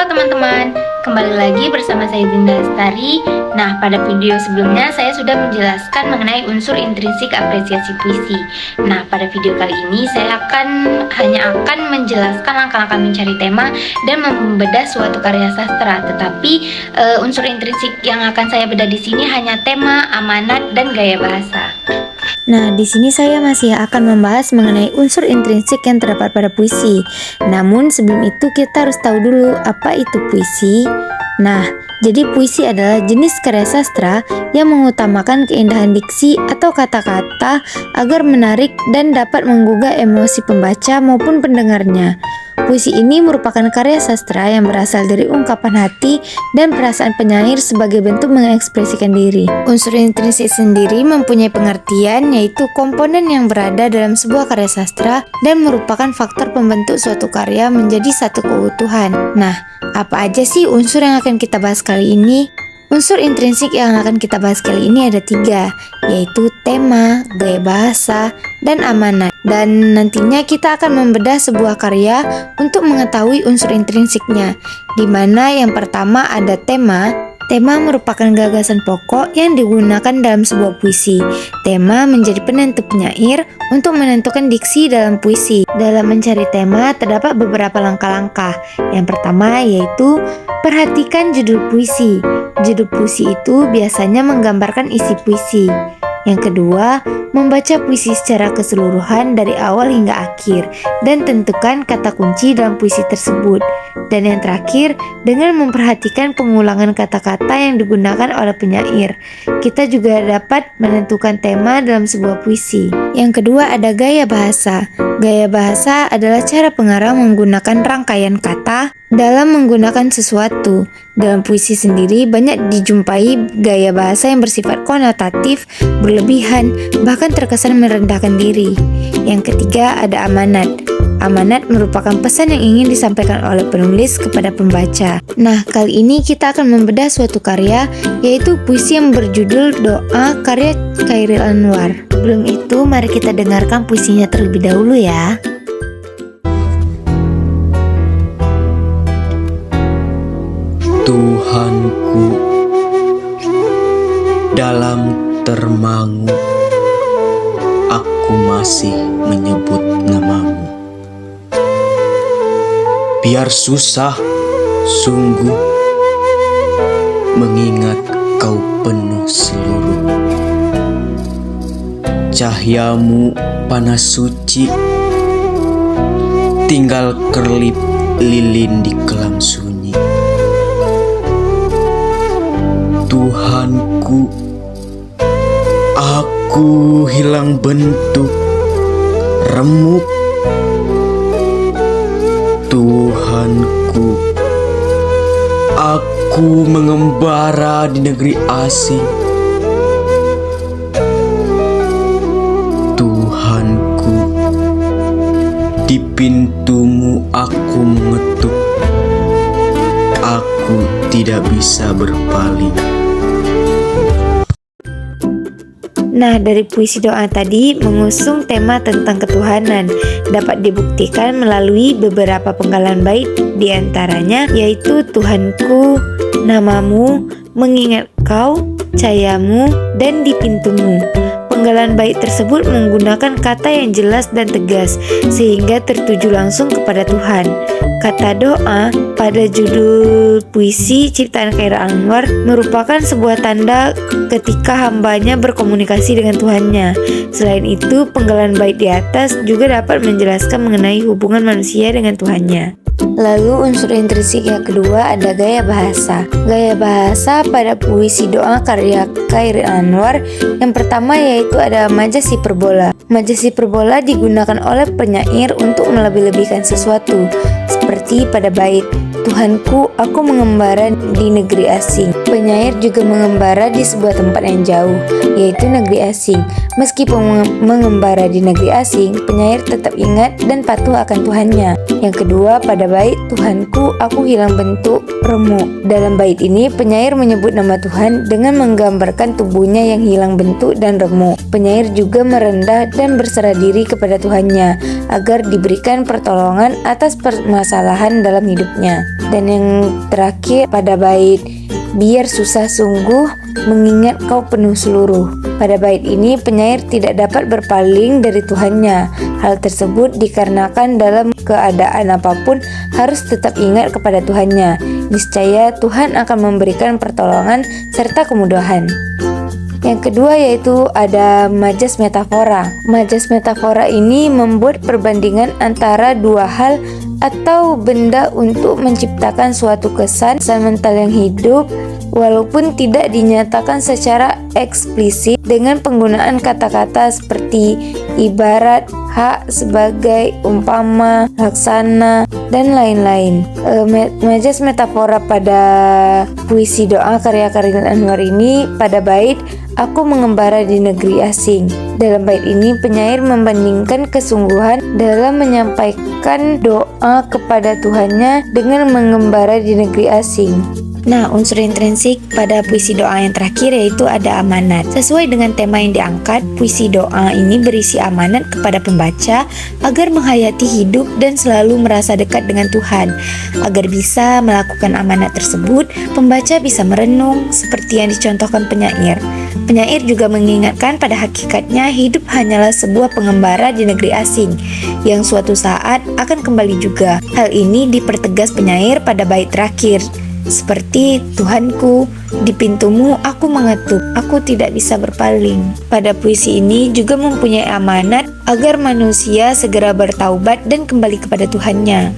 Halo teman-teman, kembali lagi bersama saya Dinda Lestari. Nah, pada video sebelumnya saya sudah menjelaskan mengenai unsur intrinsik apresiasi puisi. Nah, pada video kali ini saya hanya akan menjelaskan langkah-langkah mencari tema dan membedah suatu karya sastra. Tetapi unsur intrinsik yang akan saya bedah di sini hanya tema, amanat, dan gaya bahasa. Nah, di sini saya masih akan membahas mengenai unsur intrinsik yang terdapat pada puisi. Namun, sebelum itu kita harus tahu dulu apa itu puisi. Nah, jadi puisi adalah jenis karya sastra yang mengutamakan keindahan diksi atau kata-kata agar menarik dan dapat menggugah emosi pembaca maupun pendengarnya. Puisi ini merupakan karya sastra yang berasal dari ungkapan hati dan perasaan penyair sebagai bentuk mengekspresikan diri. Unsur intrinsik sendiri mempunyai pengertian, yaitu komponen yang berada dalam sebuah karya sastra dan merupakan faktor pembentuk suatu karya menjadi satu keutuhan. Nah, apa aja sih unsur yang akan kita bahas kali ini? Unsur intrinsik yang akan kita bahas kali ini ada 3, yaitu tema, gaya bahasa, dan amanat. Dan nantinya kita akan membedah sebuah karya untuk mengetahui unsur intrinsiknya, di mana yang pertama ada tema. Tema merupakan gagasan pokok yang digunakan dalam sebuah puisi. Tema menjadi penentu penyair untuk menentukan diksi dalam puisi. Dalam mencari tema terdapat beberapa langkah-langkah. Yang pertama yaitu perhatikan judul puisi. Judul puisi itu biasanya menggambarkan isi puisi. Yang kedua, membaca puisi secara keseluruhan dari awal hingga akhir dan tentukan kata kunci dalam puisi tersebut. Dan yang terakhir, dengan memperhatikan pengulangan kata-kata yang digunakan oleh penyair, kita juga dapat menentukan tema dalam sebuah puisi. Yang kedua ada gaya bahasa. Gaya bahasa adalah cara pengarang menggunakan rangkaian kata dalam menggunakan sesuatu. Dalam puisi sendiri banyak dijumpai gaya bahasa yang bersifat konotatif, berlebihan, bahkan terkesan merendahkan diri. Yang ketiga ada amanat. Amanat merupakan pesan yang ingin disampaikan oleh penulis kepada pembaca. Nah, kali ini kita akan membedah suatu karya, yaitu puisi yang berjudul Doa karya Chairil Anwar. Sebelum itu, mari kita dengarkan puisinya terlebih dahulu ya. Tuhanku, dalam termangu aku masih menyebut namamu. Biar susah sungguh mengingat kau penuh seluruh. Cahyamu panas suci, tinggal kerlip lilin di kelam sunyi. Tuhanku, aku hilang bentuk, remuk. Tuhanku, aku mengembara di negeri asing. Tuhanku, di pintumu aku mengetuk. Aku tidak bisa berpaling. Nah, dari puisi doa tadi mengusung tema tentang ketuhanan. Dapat dibuktikan melalui beberapa penggalan bait, diantaranya yaitu Tuhanku, namamu, mengingat kau, cahayamu, dan di pintumu. Penggalan bait tersebut menggunakan kata yang jelas dan tegas sehingga tertuju langsung kepada Tuhan. Kata doa pada judul puisi ciptaan Chairil Anwar merupakan sebuah tanda ketika hambanya berkomunikasi dengan Tuhannya. Selain itu, penggalan bait di atas juga dapat menjelaskan mengenai hubungan manusia dengan Tuhannya. Lalu unsur intrinsik yang kedua ada gaya bahasa. Gaya bahasa pada puisi doa karya Chairil Anwar yang pertama yaitu ada majas hiperbola. Majas hiperbola digunakan oleh penyair untuk melebih-lebihkan sesuatu, seperti pada bait Tuhanku, aku mengembara di negeri asing. Penyair juga mengembara di sebuah tempat yang jauh, yaitu negeri asing. Meskipun mengembara di negeri asing, penyair tetap ingat dan patuh akan Tuhannya. Yang kedua, pada bait Tuhanku, aku hilang bentuk, remuk. Dalam bait ini, penyair menyebut nama Tuhan dengan menggambarkan tubuhnya yang hilang bentuk dan remuk. Penyair juga merendah dan berserah diri kepada Tuhannya agar diberikan pertolongan atas permasalahan dalam hidupnya. Dan yang terakhir pada bait biar susah sungguh mengingat kau penuh seluruh. Pada bait ini penyair tidak dapat berpaling dari Tuhannya. Hal tersebut dikarenakan dalam keadaan apapun harus tetap ingat kepada Tuhannya. Niscaya Tuhan akan memberikan pertolongan serta kemudahan. Yang kedua yaitu ada majas metafora. Majas metafora ini membuat perbandingan antara dua hal atau benda untuk menciptakan suatu kesan mental yang hidup walaupun tidak dinyatakan secara eksplisit dengan penggunaan kata-kata seperti ibarat, hak, sebagai, umpama, laksana, dan lain-lain. Majas metafora pada puisi doa karya Khairil Anwar ini pada bait aku mengembara di negeri asing. Dalam bait ini penyair membandingkan kesungguhan dalam menyampaikan doa kepada Tuhannya dengan mengembara di negeri asing. Nah, unsur intrinsik pada puisi doa yang terakhir yaitu ada amanat. Sesuai dengan tema yang diangkat, puisi doa ini berisi amanat kepada pembaca agar menghayati hidup dan selalu merasa dekat dengan Tuhan. Agar bisa melakukan amanat tersebut, pembaca bisa merenung seperti yang dicontohkan penyair. Penyair juga mengingatkan pada hakikatnya hidup hanyalah sebuah pengembara di negeri asing yang suatu saat akan kembali juga. Hal ini dipertegas penyair pada bait terakhir. Seperti Tuhanku, di pintumu aku mengetuk, aku tidak bisa berpaling. Pada puisi ini juga mempunyai amanat agar manusia segera bertaubat dan kembali kepada Tuhannya.